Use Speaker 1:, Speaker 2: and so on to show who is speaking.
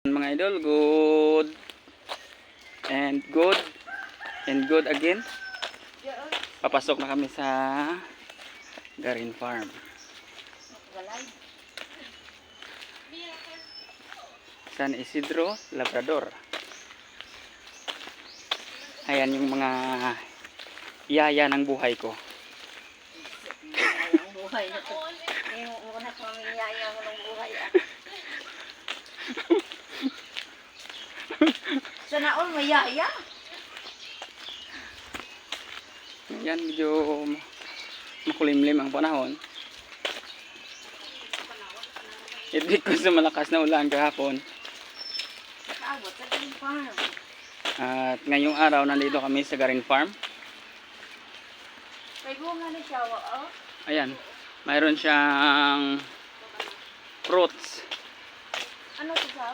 Speaker 1: Mga idol, good and good and good again. Papasok na kami sa Garin Farm. San Isidro, Labrador. Ayan yung mga yaya ng buhay ko.
Speaker 2: Ang buhay na to. Yung una ko ang yaya mo ng buhay. Sana all may yaya.
Speaker 1: Yan, medyo makulimlim ang panahon. Ibig ko sa malakas na ulan kahapon.
Speaker 2: Nakabot sa Garin Farm.
Speaker 1: At ngayong araw nandito kami sa Garin Farm.
Speaker 2: May bunga na siya, oh.
Speaker 1: Ayan, mayroon siyang fruits.
Speaker 2: Ano to sa?